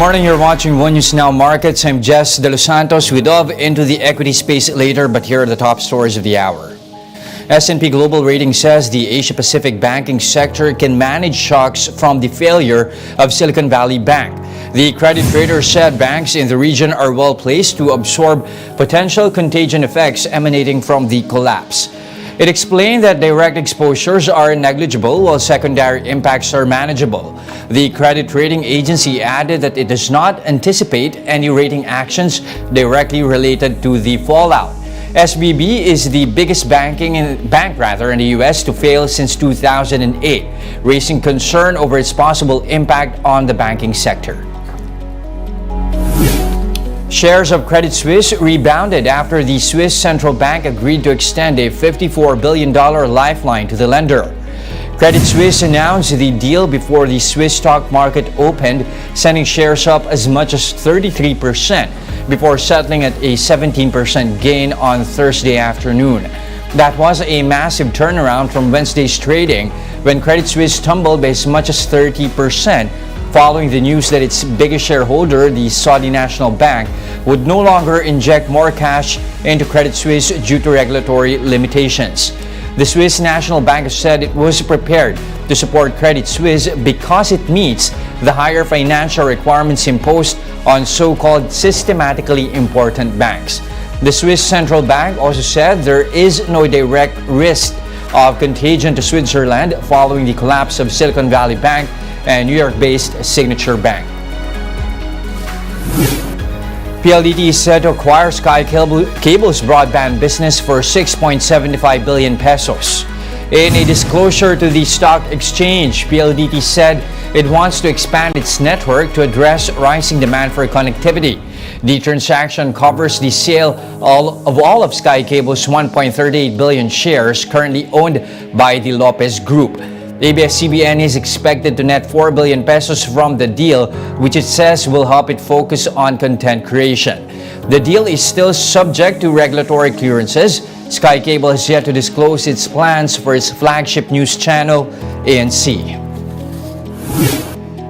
morning, you're watching One News Now Markets. I'm Jess De Los Santos. We delve into the equity space later, but here are the top stories of the hour. S&P Global Ratings says the Asia-Pacific banking sector can manage shocks from the failure of Silicon Valley Bank. The credit trader said banks in the region are well placed to absorb potential contagion effects emanating from the collapse. It explained that direct exposures are negligible while secondary impacts are manageable. The credit rating agency added that it does not anticipate any rating actions directly related to the fallout. SVB is the biggest bank in the U.S. to fail since 2008, raising concern over its possible impact on the banking sector. Shares of Credit Suisse rebounded after the Swiss Central Bank agreed to extend a $54 billion lifeline to the lender. Credit Suisse announced the deal before the Swiss stock market opened, sending shares up as much as 33% before settling at a 17% gain on Thursday afternoon. That was a massive turnaround from Wednesday's trading, when Credit Suisse tumbled by as much as 30%, following the news that its biggest shareholder, the Saudi National Bank, would no longer inject more cash into Credit Suisse due to regulatory limitations. The Swiss National Bank said it was prepared to support Credit Suisse because it meets the higher financial requirements imposed on so-called systematically important banks. The Swiss Central Bank also said there is no direct risk of contagion to Switzerland following the collapse of Silicon Valley Bank and New York-based Signature Bank. PLDT is set to acquire Sky Cable's broadband business for 6.75 billion pesos. In a disclosure to the stock exchange, PLDT said it wants to expand its network to address rising demand for connectivity. The transaction covers the sale of all of Sky Cable's 1.38 billion shares currently owned by the Lopez Group. ABS-CBN is expected to net 4 billion pesos from the deal, which it says will help it focus on content creation. The deal is still subject to regulatory clearances. Sky Cable has yet to disclose its plans for its flagship news channel, ANC.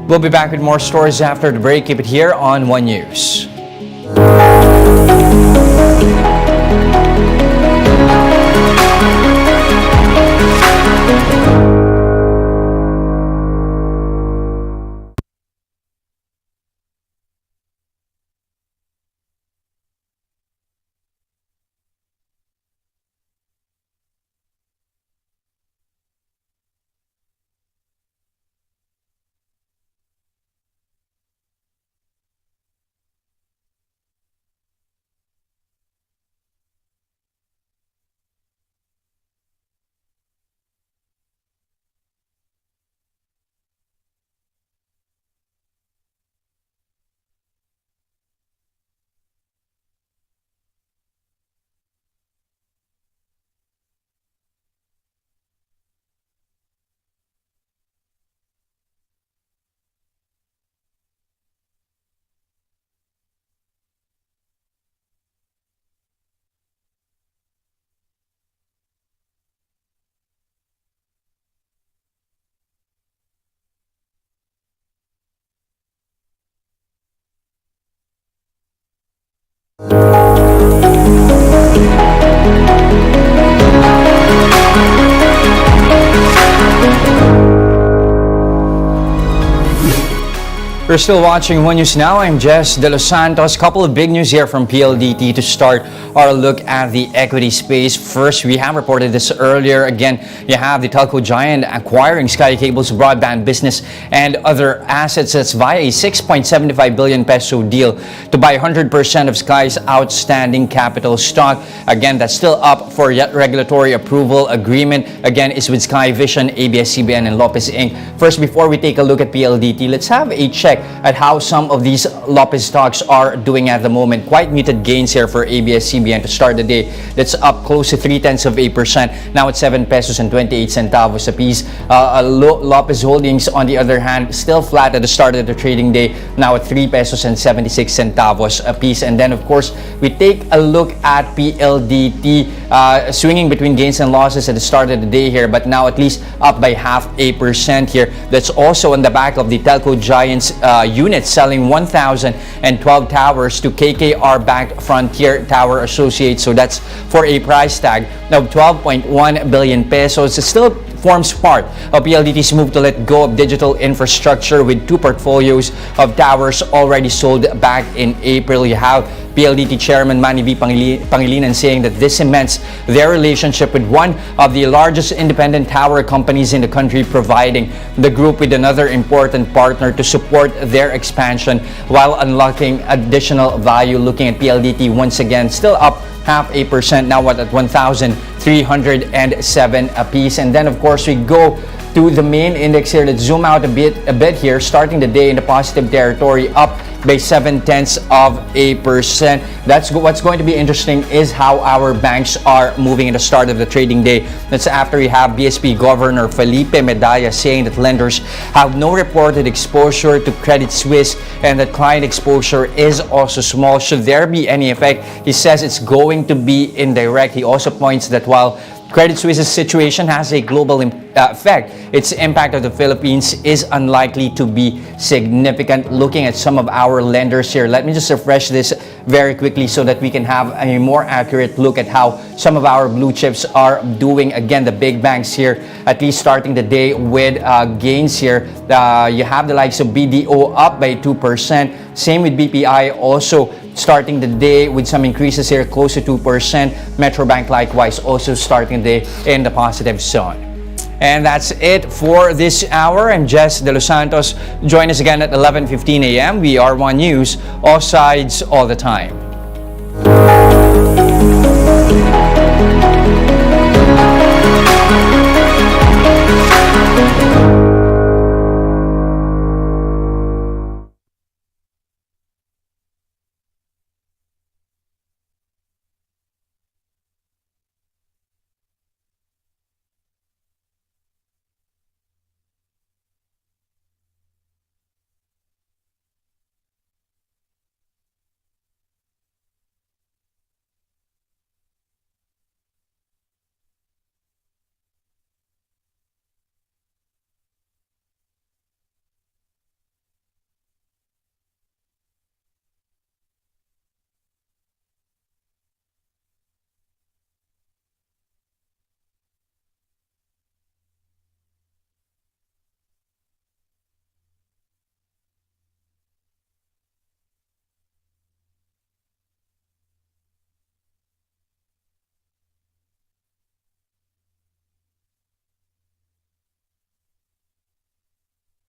We'll be back with more stories after the break. Keep it here on One News. You're still watching One News Now. I'm Jess De Los Santos. Couple of big news here from PLDT to start our look at the equity space. First, we have reported this earlier. Again, you have the telco giant acquiring Sky Cable's broadband business and other assets. That's via a 6.75 billion peso deal to buy 100% of Sky's outstanding capital stock. Again, that's still up for yet regulatory approval. Agreement, again, is with Sky Vision, ABS-CBN, and Lopez Inc. First, before we take a look at PLDT, let's have a check at how some of these Lopez stocks are doing at the moment. Quite muted gains here for ABS-CBN to start the day. That's up close to 0.3%. Now at 7 pesos and 28 centavos a piece. Lopez Holdings, on the other hand, still flat at the start of the trading day. Now at 3 pesos and 76 centavos a piece. And then, of course, we take a look at PLDT. swinging between gains and losses at the start of the day here, but now at least up by 0.5% here. That's also on the back of the telco giants unit selling 1,012 towers to KKR-backed Frontier Tower Associates. So that's for a price tag of 12.1 billion pesos. It still forms part of PLDT's move to let go of digital infrastructure, with 2 portfolios of towers already sold back in April. You have PLDT Chairman Manny V. Pangilinan saying that this cements their relationship with one of the largest independent tower companies in the country, providing the group with another important partner to support their expansion while unlocking additional value. Looking at PLDT once again, still up 0.5%, now at 1,307 apiece. And then of course we go to the main index here. Let's zoom out a bit here, starting the day in the positive territory, up by 0.7%. That's what's going to be interesting, is how our banks are moving at the start of the trading day. That's after we have BSP Governor Felipe Medalla saying that lenders have no reported exposure to Credit Suisse and that client exposure is also small. Should there be any effect, he says it's going to be indirect. He also points that while Credit Suisse's situation has a global effect, its impact of the Philippines is unlikely to be significant. Looking at some of our lenders here, let me just refresh this very quickly so that we can have a more accurate look at how some of our blue chips are doing. Again, the big banks here, at least starting the day with gains here. You have the likes of BDO up by 2%. Same with BPI, also starting the day with some increases here, close to 2%. Metrobank likewise also starting the day in the positive zone. And that's it for this hour. I'm Jess De Los Santos. Join us again at 11:15 a.m. We are One News, all sides, all the time.